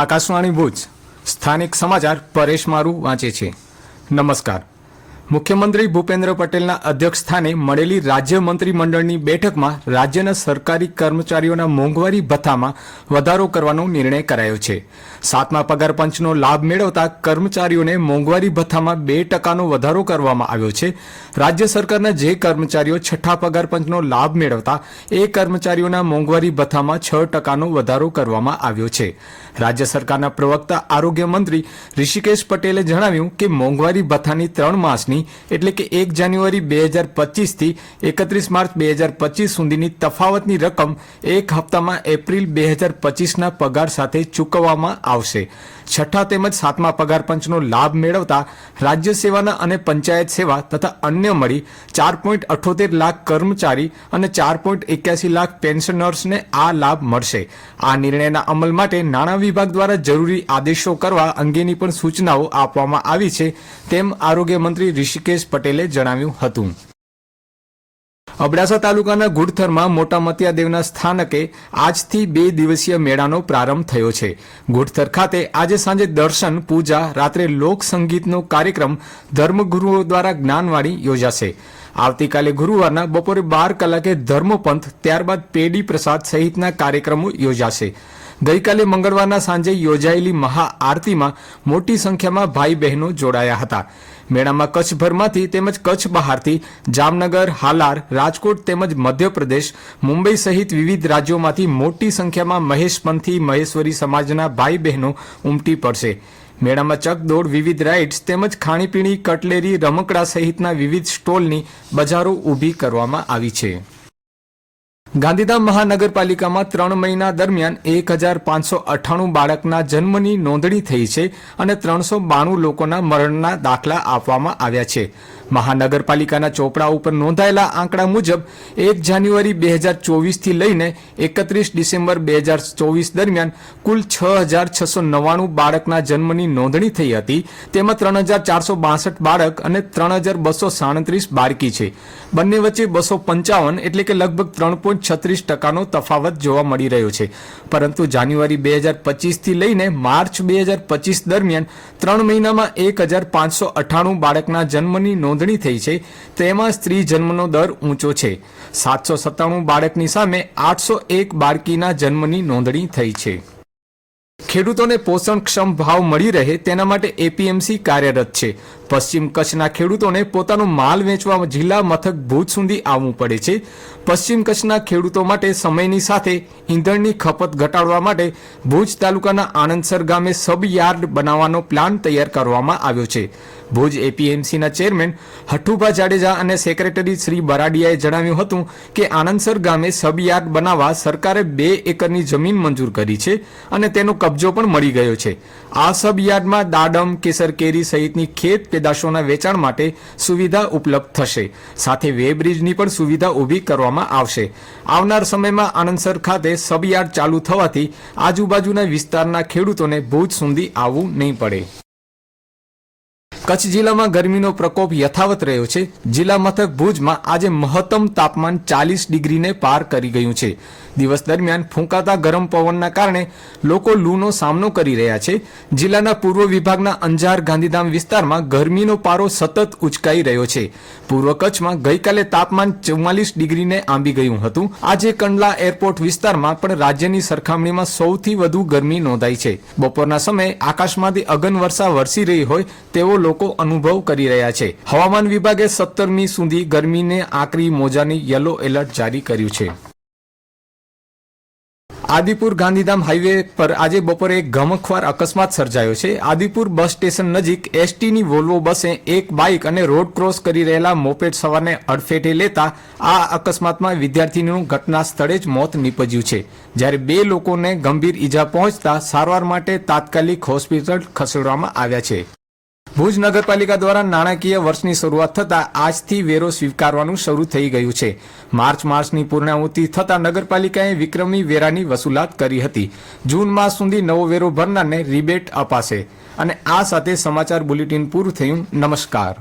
આકાશવાણી ભુજ સ્થાનિક સમાચાર પરેશ મારુ વાંચે છે। નમસ્કાર। મુખ્યમંત્રી ભૂપેન્દ્ર પટેલના અધ્યક્ષસ્થાને મળેલી રાજ્ય મંત્રીમંડળની બેઠકમાં રાજ્યના સરકારી કર્મચારીઓના મોંઘવારી ભથ્થામાં વધારો કરવાનો નિર્ણય કરાયો છે। 7મા પગાર પંચનો લાભ મેળવતા કર્મચારીઓને મોંઘવારી ભથ્થામાં 2% વધારો કરવામાં આવ્યો છે। રાજ્ય સરકારના જે કર્મચારીઓ 6ઠા પગાર પંચનો લાભ મેળવતા એ કર્મચારીઓના મોંઘવારી ભથ્થામાં 6% વધારો કરવામાં આવ્યો છે। રાજ્ય સરકારના પ્રવક્તા આરોગ્ય મંત્રી ઋષિકેશ પટેલે જણાવ્યું કે મોંઘવારી ભથ્થાની 3 માસની એટલે કે 1 જાન્યુઆરી 2025 થી 31 માર્ચ 2025 સુધીની તફાવતની રકમ એક હપ્તામાં એપ્રિલ 2025ના પગાર સાથે ચૂકવવામાં આવશે। 6ઠા તેમજ 7મા પગાર પંચનો લાભ મેળવતા રાજ્ય સેવાના અને પંચાયત સેવા તથા અન્ય મળી 4.78 લાખ કર્મચારી અને 4.81 લાખ પેન્શનર્સને આ લાભ મળશે। આ નિર્ણયના અમલ માટે નાણાં વિભાગ દ્વારા જરૂરી આદેશો કરવા અંગેની પણ સૂચનાઓ આપવામાં આવી છે, તેમ આરોગ્ય મંત્રી ઋષિકેશ પટેલે જણાવ્યું હતું। અબડાસા તાલુકાના ગુડથરમાં મોટા મતિયાદેવના સ્થાનકે આજથી 2 દિવસીય મેળાનો પ્રારંભ થયો છે। ગુડથર ખાતે આજે સાંજે દર્શન, પૂજા, રાત્રે લોક સંગીતનો કાર્યક્રમ ધર્મગુરુઓ દ્વારા જ્ઞાનવાણી યોજાશે। આવતીકાલે ગુરુવારના બપોરે 12 કલાકે ધર્મપંથ, ત્યારબાદ પેડી પ્રસાદ સહિતના કાર્યક્રમો યોજાશે। ગઈકાલે મંગળવારના સાંજે યોજાયેલી મહાઆરતીમાં મોટી સંખ્યામાં ભાઈ બહેનો જોડાયા હતા। મેળામાં કચ્છભરમાંથી તેમજ કચ્છ બહારથી જામનગર, હાલાર, રાજકોટ તેમજ મધ્યપ્રદેશ, મુંબઈ સહિત વિવિધ રાજ્યોમાંથી મોટી સંખ્યામાં મહેશપંથી, મહેશ્વરી સમાજના ભાઈ બહેનો ઉમટી પડશે। મેળામાં ચકદોડ, વિવિધ રાઇડ્સ તેમજ ખાણીપીણી, કટલેરી, રમકડા સહિતના વિવિધ સ્ટોલની બજારો ઊભી કરવામાં આવી છે। ગાંધીધામ મહાનગરપાલિકામાં 3 મહિના દરમિયાન 1598 બાળકના જન્મની નોંધણી થઈ છે અને 392 લોકોના મરણના દાખલા આપવામાં આવ્યા છે। મહાનગરપાલિકાના ચોપડા ઉપર નોંધાયેલા આંકડા મુજબ 1 જાન્યુઆરી 2024 થી લઈને 31 ડિસેમ્બર 2024 દરમિયાન કુલ 6699 બાળકના જન્મની નોંધણી થઈ હતી। તેમાં 3462 બાળક અને 3237 બાળકી છે। બંને વચ્ચે 255 એટલે કે લગભગ 3.36%નો તફાવત જોવા મળી રહ્યો છે। પરંતુ જાન્યુઆરી 2025 થી લઈને માર્ચ 2025 દરમિયાન 3 મહિનામાં 1598 બાળકના જન્મની નોંધણી થઈ છે। તેમાં સ્ત્રી જન્મનો દર ઊંચો છે। 797 બાળકની સામે 801 બાળકીના જન્મની નોંધણી થઈ છે। ખેડૂતોને પોષણક્ષમ ભાવ મળી રહે તેના માટે એપીએમસી કાર્યરત છે। પશ્ચિમ કચ્છના ખેડૂતોને પોતાનો માલ વેચવા જિલ્લા મથક ભુજ સુધી આવવું પડે છે। પશ્ચિમ કચ્છના ખેડૂતો માટે સમયની સાથે ઈંધણની ખપત ઘટાડવા માટે ભુજ તાલુકાના આનંદસર ગામે સબ યાર્ડ બનાવવાનો પ્લાન તૈયાર કરવામાં આવ્યો છે। ભુજ એપીએમસીના ચેરમેન હઠુભા જાડેજા અને સેક્રેટરી શ્રી બરાડિયાએ જણાવ્યું હતું કે આનંદસર ગામે સબ યાર્ડ બનાવવા સરકારે 2 એકરની જમીન મંજૂર કરી છે અને તેનો કબજો પણ મળી ગયો છે। આ સબ યાર્ડમાં દાડમ, કેસર કેરી સહિતની ખેત પેદાશોના વેચાણ માટે સુવિધા ઉપલબ્ધ થશે। સાથે વેબ્રિજની પણ સુવિધા ઊભી કરવામાં આવશે। આવનાર સમયમાં આનંદસર ખાતે સબ યાર્ડ ચાલુ થવાથી આજુબાજુના વિસ્તારના ખેડૂતોને ભુજ સુધી આવવું નહીં પડે। કચ્છ જિલ્લામાં ગરમીનો પ્રકોપ યથાવત રહ્યો છે। જિલ્લા મથક ભુજમાં આજે મહત્તમ તાપમાન 40 ડિગ્રીને પાર કરી ગયું છે। દિવસ દરમિયાન ફૂંકાતા ગરમ પવનના કારણે લોકો લૂનો સામનો કરી રહ્યા છે। જિલ્લાના પૂર્વ વિભાગના અંજાર, ગાંધીધામ વિસ્તારમાં ગરમીનો પારો સતત ઉચકાઈ રહ્યો છે। પૂર્વ કચ્છમાં ગઈકાલે તાપમાન 44 ડિગ્રીને આંબી ગયું હતું। આજે કંડલા એરપોર્ટ વિસ્તારમાં પણ રાજ્યની સરખામણીમાં સૌથી વધુ ગરમી નોંધાઈ છે। બપોરના સમયે આકાશમાંથી અગનવર્ષા વરસી રહી હોય તેવો લોકો અનુભવ કરી રહ્યા છે। હવામાન વિભાગે 17મી સુધી ગરમીને આકરી મોજાની યલો એલર્ટ જારી કર્યું છે। આદિપુર ગાંધીધામ હાઈવે પર આજે બપોરે એક ગમખ્વાર અકસ્માત સર્જાયો છે। આદિપુર બસ સ્ટેશન નજીક એસટીની વોલ્વો બસે એક બાઇક અને રોડ ક્રોસ કરી રહેલા મોપેડ સવારને અડફેટે લેતા આ અકસ્માતમાં વિદ્યાર્થીનું ઘટના સ્થળે જ મોત નીપજ્યું છે, જ્યારે 2 લોકોને ગંભીર ઈજા પહોંચતા સારવાર માટે તાત્કાલિક હોસ્પિટલ ખસેડવામાં આવ્યા છે। ભુજ નગરપાલિકા દ્વારા નાણાકીય વર્ષની શરૂઆત થતાં આજથી વેરો સ્વીકારવાનું શરૂ થઈ ગયું છે। માર્ચ માસની પૂર્ણાહુતિ થતાં નગરપાલિકાએ વિક્રમી વેરાની વસૂલાત કરી હતી। જૂન માસ સુધી નવો વેરો ભરનારને રિબેટ અપાશે। અને આ સાથે સમાચાર બુલેટિન પૂરું થયું। નમસ્કાર।